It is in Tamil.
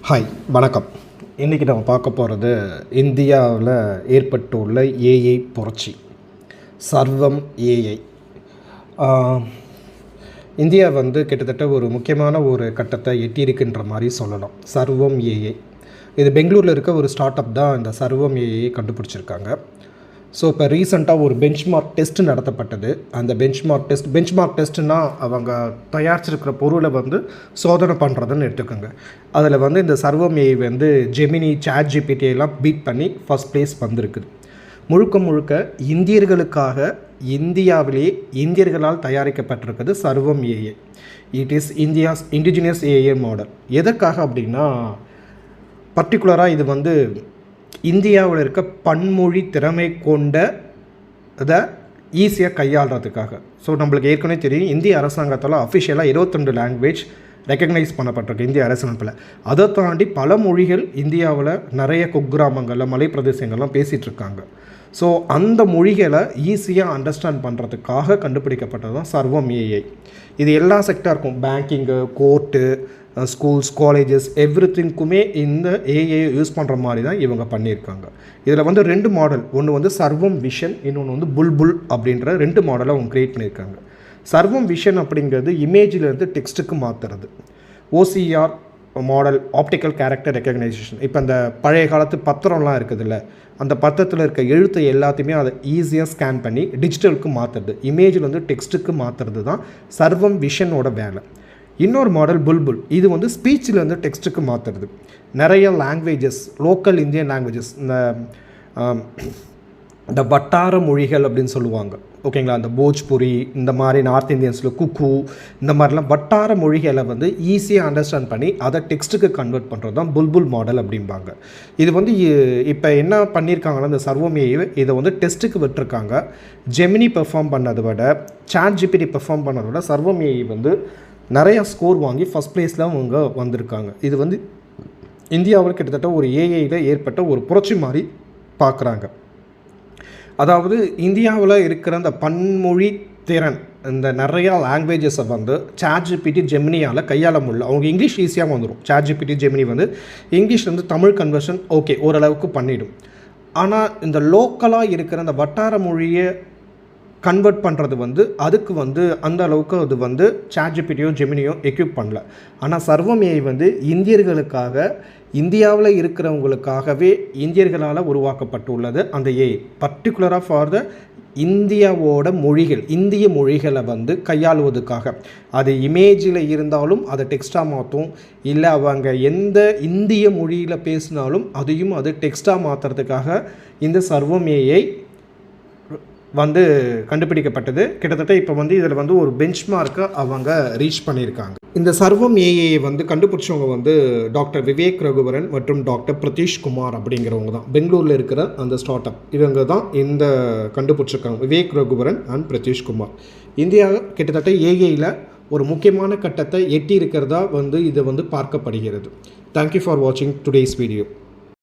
ஹாய் வணக்கம். இன்றைக்கி நம்ம பார்க்க போகிறது இந்தியாவில் ஏற்பட்டுள்ள ஏஐ புரட்சி, சர்வம் ஏஐ. இந்தியா கிட்டத்தட்ட ஒரு முக்கியமான ஒரு கட்டத்தை எட்டியிருக்குன்ற மாதிரி சொல்லலாம். சர்வம் ஏஐ இது பெங்களூரில் இருக்க ஒரு ஸ்டார்ட் அப் தான் இந்த சர்வம் ஏஐயை கண்டுபிடிச்சிருக்காங்க. ஸோ இப்போ ரீசெண்டாக ஒரு பெஞ்ச்மார்க் டெஸ்ட் நடத்தப்பட்டது. அந்த பெஞ்ச்மார்க் டெஸ்ட்டுனால் அவங்க தயாரிச்சிருக்கிற பொருளை சோதனை பண்ணுறதுன்னு எடுத்துக்கோங்க. அதில் இந்த சர்வம் ஏஐ ஜெமினி, சாட் ஜிபிடியெல்லாம் பீட் பண்ணி ஃபஸ்ட் ப்ளேஸ் வந்திருக்குது. முழுக்க இந்தியர்களுக்காக இந்தியாவிலேயே இந்தியர்களால் தயாரிக்கப்பட்டிருக்குது சர்வம் AI. It is India's indigenous AI model. எதற்காக அப்படின்னா, பர்டிகுலராக இது இந்தியாவில் இருக்க பன்மொழி திறமை கொண்ட அதை ஈஸியாக கையாளுறதுக்காக. ஸோ நம்மளுக்கு ஏற்கனவே தெரியும், இந்திய அரசாங்கத்தால் அஃபிஷியலாக 22 லாங்குவேஜ் ரெக்கக்னைஸ் பண்ணப்பட்டிருக்கு இந்திய அரசமைப்பில். அதை தாண்டி பல மொழிகள் இந்தியாவில் நிறைய குக்கிராமங்களில், மலை பிரதேசங்கள்லாம் பேசிகிட்ருக்காங்க. ஸோ அந்த மொழிகளை ஈஸியாக அண்டர்ஸ்டாண்ட் பண்ணுறதுக்காக கண்டுபிடிக்கப்பட்டது தான் சர்வம் ஏஐ. இது எல்லா செக்டாருக்கும், பேங்கிங்கு, கோர்ட்டு, ஸ்கூல்ஸ், காலேஜஸ், எவ்ரிதிங்குமே இந்த ஏஐ யூஸ் பண்ணுற மாதிரி தான் இவங்க பண்ணியிருக்காங்க. இதில் 2 மாடல், ஒன்று சர்வம் விஷன், இன்னொன்று புல்புல் அப்படின்ற 2 மாடலை அவங்க க்ரியேட் பண்ணியிருக்காங்க. சர்வம் விஷன் அப்படிங்கிறது இமேஜிலேருந்து டெக்ஸ்ட்டுக்கு மாற்றுறது. OCR model, optical character recognisation. இப்போ அந்த பழைய காலத்து பத்திரம்லாம் இருக்குதுல்ல, அந்த பத்திரத்தில் இருக்க எழுத்து எல்லாத்தையுமே அதை ஈஸியாக ஸ்கேன் பண்ணி டிஜிட்டலுக்கு மாற்றுறது, இமேஜில் டெக்ஸ்ட்டுக்கு மாற்றுறது தான் சர்வம் விஷனோட வேலை. இன்னொரு மாடல் புல்புல், இது ஸ்பீச்சில் டெக்ஸ்ட்டுக்கு மாற்றுறது. நிறைய லாங்குவேஜஸ், லோக்கல் இந்தியன் லாங்குவேஜஸ், இந்த வட்டார மொழிகள் அப்படின்னு சொல்லுவாங்க, ஓகேங்களா. அந்த போஜ்புரி, இந்த மாதிரி நார்த் இந்தியன்ஸில் குக்கு, இந்த மாதிரிலாம் வட்டார மொழிகளை ஈஸியாக அண்டர்ஸ்டாண்ட் பண்ணி அதை டெக்ஸ்ட்டுக்கு கன்வெர்ட் பண்ணுறது தான் புல்புல் மாடல் அப்படிம்பாங்க. இது இப்போ என்ன பண்ணியிருக்காங்கன்னா, இந்த சர்வம் ஏஐ இதை டெஸ்ட்டுக்கு விட்டுருக்காங்க. ஜெமினி பெர்ஃபார்ம் பண்ணதை விட, சாட் ஜிபிடி பெர்ஃபார்ம் பண்ணதை விட சர்வம் ஏஐ நிறையா ஸ்கோர் வாங்கி ஃபஸ்ட் ப்ளேஸில் அவங்க வந்திருக்காங்க. இது இந்தியாவில் கிட்டத்தட்ட ஒரு ஏஐயில் ஏற்பட்ட ஒரு புரட்சி மாதிரி பார்க்குறாங்க. அதாவது இந்தியாவில் இருக்கிற அந்த பன்மொழி திறன், இந்த நிறையா லாங்குவேஜஸை சாட் ஜிபிடி, ஜெமினியால் கையாள முடியல. அவங்க இங்கிலீஷ் ஈஸியாக வந்துடும். சாட் ஜிபிடி, ஜெமினி இங்கிலீஷ்லேருந்து தமிழ் கன்வர்ஷன் ஓகே ஓரளவுக்கு பண்ணிடும். ஆனால் இந்த லோக்கலாக இருக்கிற அந்த வட்டார மொழியை கன்வெர்ட் பண்ணுறது அதுக்கு அந்த அளவுக்கு அது சாட் ஜிபிடியோ ஜெமினியோ எக்யூப் பண்ணல. ஆனால் சர்வம் ஏஐ இந்தியர்களுக்காக, இந்தியாவில் இருக்கிறவங்களுக்காகவே இந்தியர்களால் உருவாக்கப்பட்டுள்ளது அந்த ஏஐ. பர்டிகுலராக ஃபார் த இந்தியாவோட மொழிகள், இந்திய மொழிகளை கையாளுவதுக்காக. அது இமேஜில் இருந்தாலும் அதை டெக்ஸ்ட்டாக மாற்றும், இல்லை அவங்க எந்த இந்திய மொழியில் பேசினாலும் அதையும் அது டெக்ஸ்ட்டாக மாற்றுறதுக்காக இந்த சர்வம் ஏஐ கண்டுபிடிக்கப்பட்டது. கிட்டத்தட்ட இப்போ இதில் ஒரு பெஞ்ச்மார்க்கை அவங்க ரீச் பண்ணியிருக்காங்க. இந்த சர்வம் ஏஐயை கண்டுபிடிச்சவங்க டாக்டர் விவேக் ரகுவரன் மற்றும் டாக்டர் பிரதீஷ் குமார் அப்படிங்கிறவங்க தான். பெங்களூரில் இருக்கிற அந்த ஸ்டார்ட் அப் இவங்க தான் இந்த கண்டுபிடிச்சிருக்காங்க, விவேக் ரகுவரன் அண்ட் பிரதீஷ் குமார். இந்தியா கிட்டத்தட்ட ஏஐயில் ஒரு முக்கியமான கட்டத்தை எட்டி இருக்கிறதா இது பார்க்கப்படுகிறது. தேங்க்யூ ஃபார் வாட்சிங் டுடேஸ் வீடியோ.